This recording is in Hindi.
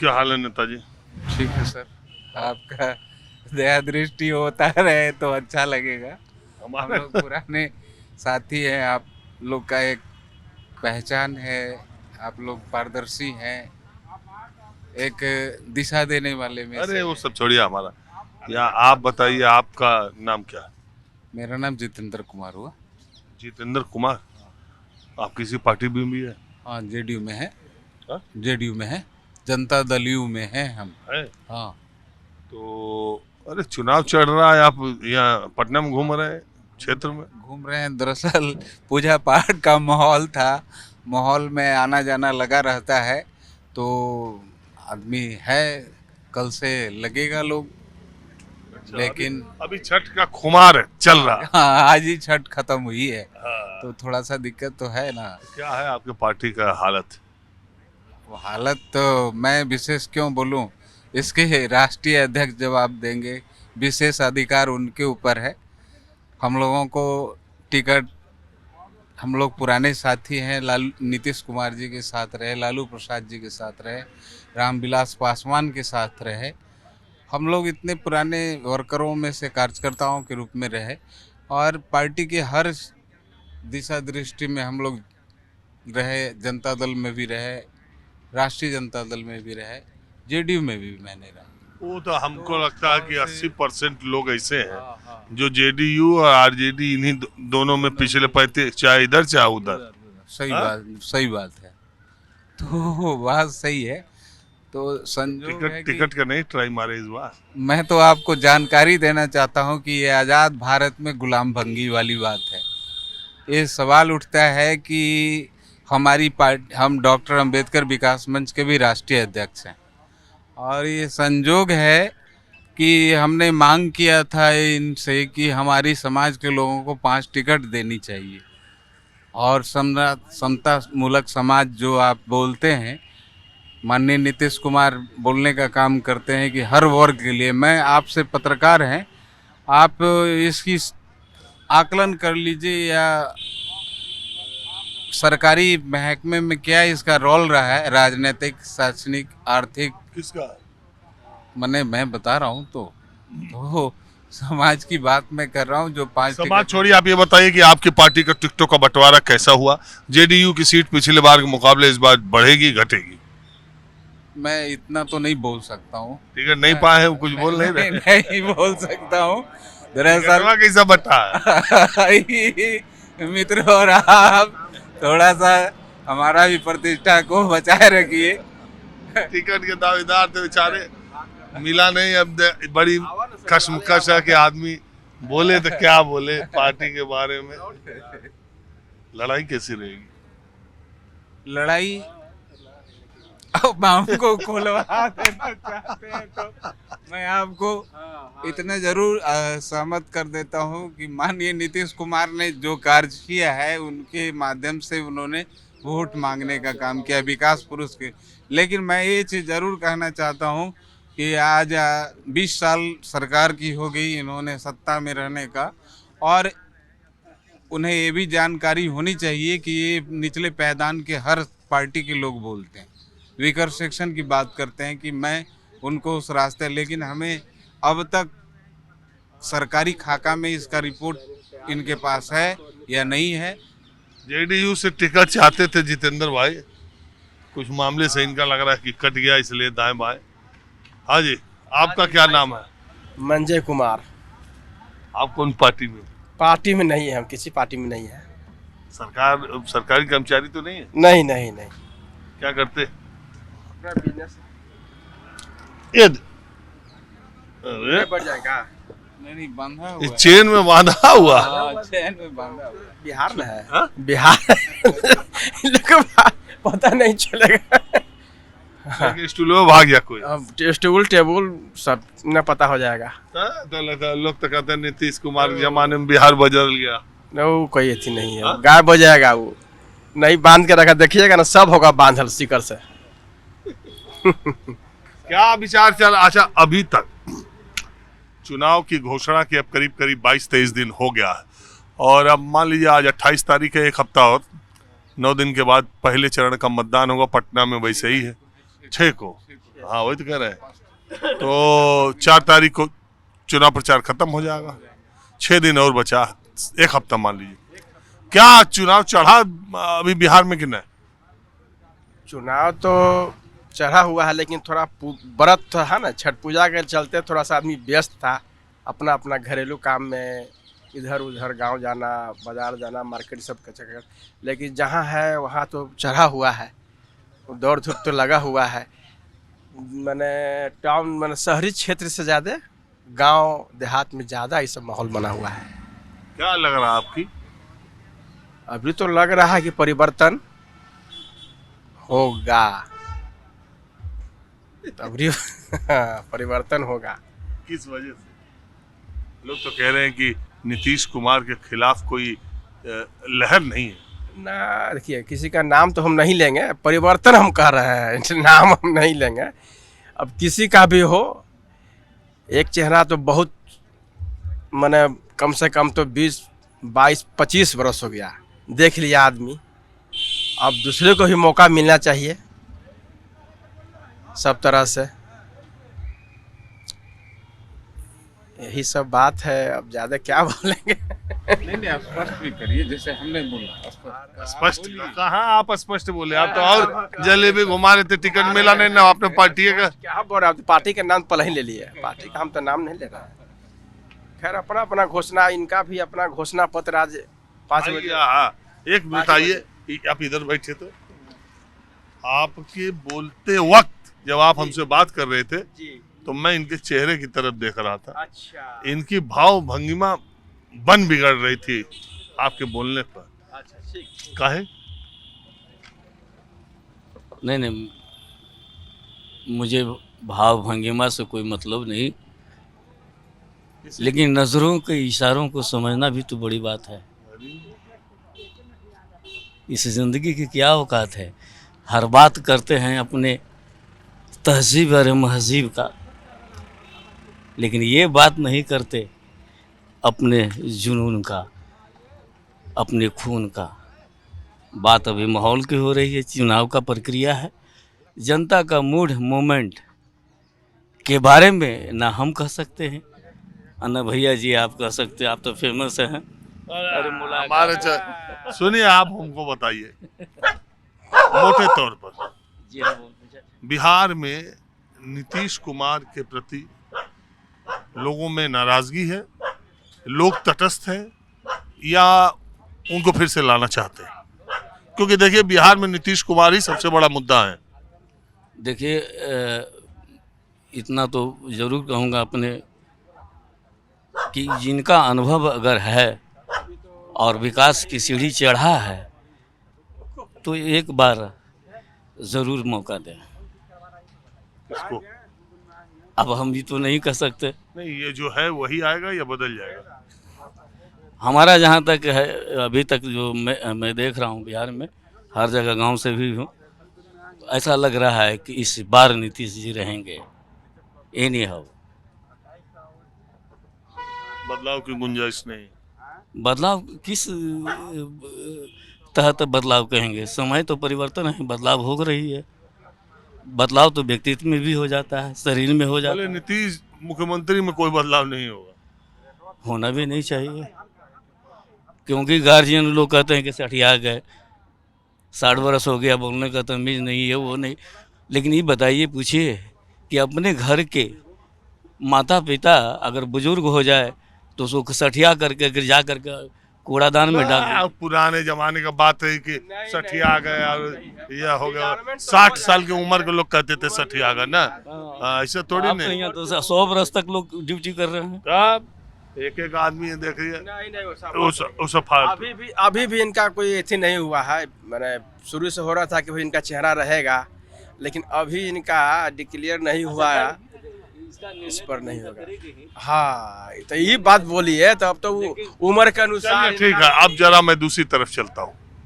क्या हाल है नेताजी? ठीक है सर, आपका दया दृष्टि होता रहे तो अच्छा लगेगा। हम हमारा लोग पुराने साथी हैं, आप लोग का एक पहचान है, आप लोग पारदर्शी हैं, एक दिशा देने वाले में से अरे वो हैं। सब छोड़िए हमारा, या आप बताइए आपका नाम क्या है? मेरा नाम जितेंद्र कुमार हुआ। जितेंद्र कुमार। आप किसी पार्टी में भी है? हाँ, जेडीयू में है। हाँ? जेडीयू में है, जनता दल यू में है हम। है? हाँ, तो अरे चुनाव चल रहा है, आप यहाँ पटना में घूम रहे हैं क्षेत्र में? घूम रहे हैं। दरअसल पूजा पाठ का माहौल था, माहौल में आना जाना लगा रहता है, तो आदमी है, कल से लगेगा लोग। लेकिन अभी छठ का खुमार चल रहा है। हाँ, आज ही छठ खत्म हुई है, हाँ। तो थोड़ा सा दिक्कत तो है ना। क्या है आपके पार्टी का हालत? वो हालत तो मैं विशेष क्यों बोलूं, इसके राष्ट्रीय अध्यक्ष जवाब देंगे, विशेष अधिकार उनके ऊपर है। हम लोगों को टिकट, हम लोग पुराने साथी हैं, लालू नीतीश कुमार जी के साथ रहे, लालू प्रसाद जी के साथ रहे, रामविलास पासवान के साथ रहे। हम लोग इतने पुराने वर्करों में से, कार्यकर्ताओं के रूप में रहे, और पार्टी की हर दिशा दृष्टि में हम लोग रहे। जनता दल में भी रहे, राष्ट्रीय जनता दल में भी रहे, जेडीयू में भी मैंने रहा। वो तो हमको लगता है कि 80% लोग ऐसे हैं हाँ, जो जेडीयू और आरजेडी इन्हीं दोनों में पिछले 35, चाहे इधर चाहे उधर। सही हाँ? बात, सही बात है। तो बात सही है। तो संजोग है टिकट कि टिकट का नहीं ट्राई मारे इस बार। मैं तो आपको जानकारी देना चाहता हूं कि ये आज़ाद भारत में गुलाम भंगी वाली बात है। ये सवाल उठता है कि हमारी पार्टी, हम डॉक्टर अंबेडकर विकास मंच के भी राष्ट्रीय अध्यक्ष हैं, और ये संजोग है कि हमने मांग किया था इनसे कि हमारी समाज के लोगों को 5 टिकट देनी चाहिए, और समता मूलक समाज जो आप बोलते हैं, माननीय नीतीश कुमार बोलने का काम करते हैं कि हर वर्ग के लिए। मैं आपसे पत्रकार हैं, आप इसकी आकलन कर लीजिए, या सरकारी महकमे में क्या इसका रोल रहा है, राजनीतिक, शैक्षणिक, आर्थिक। किसका? मैं बता रहा हूँ, तो समाज की बात मैं कर रहा हूँ। जो 5 समाज छोड़िए, आप ये बताइए कि आपकी पार्टी का टिकटों का बंटवारा कैसा हुआ? जेडीयू की सीट पिछले बार के मुकाबले इस बार बढ़ेगी घटेगी? मैं इतना तो नहीं बोल सकता हूँ। टिकट नहीं पाए हैं, कुछ बोल नहीं रहे। नहीं बोल सकता हूँ। दरअसल टिकटवा कैसा बटा है? मित्र, और आप थोड़ा सा हमारा भी प्रतिष्ठा को बचाए रखिए। टिकट के दावेदार थे बेचारे, मिला नहीं। अब बड़ी कशमकश है कि आदमी बोले तो क्या बोले पार्टी के बारे में। लड़ाई कैसी रहेगी? लड़ाई अब हमको खुलवा देना चाहते हैं तो मैं आपको इतना जरूर सहमत कर देता हूं कि माननीय नीतीश कुमार ने जो कार्य किया है, उनके माध्यम से उन्होंने वोट मांगने का काम किया, विकास पुरुष के। लेकिन मैं ये चीज़ ज़रूर कहना चाहता हूं कि आज 20 साल सरकार की हो गई इन्होंने सत्ता में रहने का, और उन्हें ये भी जानकारी होनी चाहिए कि ये निचले पायदान के हर पार्टी के लोग बोलते हैं, वीकर सेक्शन की बात करते हैं कि मैं उनको उस रास्ते, लेकिन हमें अब तक सरकारी खाका में इसका रिपोर्ट इनके पास है या नहीं है। जेडीयू से टिकट चाहते थे जितेंद्र भाई, कुछ मामले से इनका लग रहा है कि कट गया, इसलिए दाएं बाएं। हाँ जी, आपका क्या नाम है? मंजय कुमार। आप कौन पार्टी में? पार्टी में नहीं है, हम किसी पार्टी में नहीं है। सरकारी कर्मचारी तो नहीं है? नहीं नहीं नहीं। क्या करते? बिजनेस अरे बढ़ जाएगा। नहीं, बांधा हुआ इस चेन में बांधा हुआ। है। चैन में बांधा हुआ है। बिहार में है। हाँ? बिहार इन लोग को पता नहीं चलेगा। स्टूल में भाग गया कोई। अब स्टूल टेबल सब न पता हो जाएगा। तो लोग तो कहते हैं नीतीश कुमार के जमाने में बिहार बदल गया। वो कोई अथी नहीं है, हाँ? गायब हो जाएगा। वो नहीं बांध के रखा, देखिएगा ना, सब होगा बांधल सिकर से। क्या विचार चल? अच्छा, अभी तक चुनाव की घोषणा के अब करीब करीब 22-23 दिन हो गया है, और अब मान लीजिए आज 28 तारीख है, एक हफ्ता और 9 दिन के बाद पहले चरण का मतदान होगा। पटना में वैसे ही है, 6 को। हाँ वही तो कह रहे हैं। तो 4 तारीख को चुनाव प्रचार खत्म हो जाएगा, 6 दिन और बचा, 1 हफ्ता मान लीजिए। क्या चुनाव चढ़ा अभी बिहार में कि नहीं? चुनाव तो चढ़ा हुआ है, लेकिन थोड़ा व्रत था है ना, छठ पूजा के चलते थोड़ा सा आदमी व्यस्त था अपना अपना घरेलू काम में, इधर उधर गांव जाना, बाजार जाना, मार्केट सब का चक्कर। लेकिन जहां है वहां तो चढ़ा हुआ है, दौड़ धूप तो लगा हुआ है। मैंने टाउन मैंने शहरी क्षेत्र से ज़्यादा गांव देहात में ज़्यादा ये सब माहौल बना हुआ है। क्या लग रहा है आपकी? अभी तो लग रहा है कि परिवर्तन होगा, अभी परिवर्तन होगा। किस वजह से? लोग तो कह रहे हैं कि नीतीश कुमार के खिलाफ कोई लहर नहीं है ना। देखिए, किसी का नाम तो हम नहीं लेंगे, परिवर्तन हम कह रहे हैं, नाम हम नहीं लेंगे। अब किसी का भी हो, एक चेहरा तो बहुत, मैंने कम से कम तो 20, 22, 25 वर्ष हो गया, देख लिया आदमी। अब दूसरे को भी मौका मिलना चाहिए सब तरह से, यही सब बात है। अब ज्यादा क्या बोलेंगे। नहीं आप स्पष्ट भी करिए, जैसे हमने बोला स्पष्ट। कहाँ आप स्पष्ट बोले? आप तो और जलेबी घुमा रहे थे, टिकट मिला नहीं ना आपने पार्टी का। क्या बोल रहे हैं? पार्टी के नाम पहले ही ले लिए, पार्टी का हम तो नाम नहीं ले रहे हैं। खैर, अपना अपना घोषणा, इनका भी अपना घोषणा पत्र आज 5 बजे। हाँ, एक बताइए, आप इधर बैठे तो आपके बोलते वक्त जब आप हमसे बात कर रहे थे तो मैं इनके चेहरे की तरफ देख रहा था। अच्छा। इनकी भाव भंगिमा बन बिगड़ रही थी आपके बोलने पर। अच्छा, ठीक। काहे? नहीं, मुझे भाव भंगिमा से कोई मतलब नहीं, लेकिन नजरों के इशारों को समझना भी तो बड़ी बात है। इस जिंदगी की क्या औकात है? हर बात करते हैं अपने तहजीब और महजीब का, लेकिन ये बात नहीं करते अपने जुनून का, अपने खून का। बात अभी माहौल की हो रही है, चुनाव का प्रक्रिया है, जनता का मूड मोमेंट के बारे में ना हम कह सकते हैं ना भैया जी आप कह सकते हैं, आप तो फेमस हैं। अरे हमारे सुनिए, आप हमको बताइए मोटे तौर पर जी हाँ, बिहार में नीतीश कुमार के प्रति लोगों में नाराजगी है, लोग तटस्थ हैं या उनको फिर से लाना चाहते हैं? क्योंकि देखिए बिहार में नीतीश कुमार ही सबसे बड़ा मुद्दा है। देखिए इतना तो जरूर कहूँगा अपने कि जिनका अनुभव अगर है और विकास की सीढ़ी चढ़ा है तो एक बार ज़रूर मौका दें। इसको अब हम भी तो नहीं कह सकते। नहीं, ये जो है वही आएगा या बदल जाएगा? हमारा जहाँ तक है अभी तक जो मैं देख रहा हूँ बिहार में, हर जगह गांव से भी हूँ, ऐसा लग रहा है कि इस बार नीतीश जी रहेंगे। ये नहीं हो, बदलाव की गुंजाइश नहीं। बदलाव किस तहत बदलाव कहेंगे? समय तो परिवर्तन है, बदलाव हो रही है। बदलाव तो व्यक्तित्व में भी हो जाता है, शरीर में हो जाता है। नीतीश मुख्यमंत्री में कोई बदलाव नहीं होगा, होना भी नहीं चाहिए, क्योंकि गार्जियन लोग कहते हैं कि सठिया गए, 60 वर्ष हो गया, बोलने का तमीज़ नहीं है, वो नहीं। लेकिन ये बताइए, पूछिए कि अपने घर के माता पिता अगर बुजुर्ग हो जाए तो उसको सठिया करके फिर जा करके कूड़ादान में डाल। पुराने जमाने का बात है कि सठिया गए और यह हो गया। 60 साल की उम्र के लोग कहते थे सठिया गए ना, ऐसा थोड़ी नहीं। यहाँ तो 100 वर्ष तक लोग ड्यूटी कर रहे हैं। अब एक आदमी देख रही है, अभी भी इनका कोई एथी नहीं हुआ है। मैंने शुरू से हो रहा था कि भाई इनका चेहरा रहेगा, लेकिन अभी इनका डिक्लेयर नहीं हुआ है, इस पर नहीं होगा। हाँ, तो ये बात बोली है, तो अब तो वो उम्र के अनुसार। ठीक है, अब जरा मैं दूसरी तरफ चलता हूँ।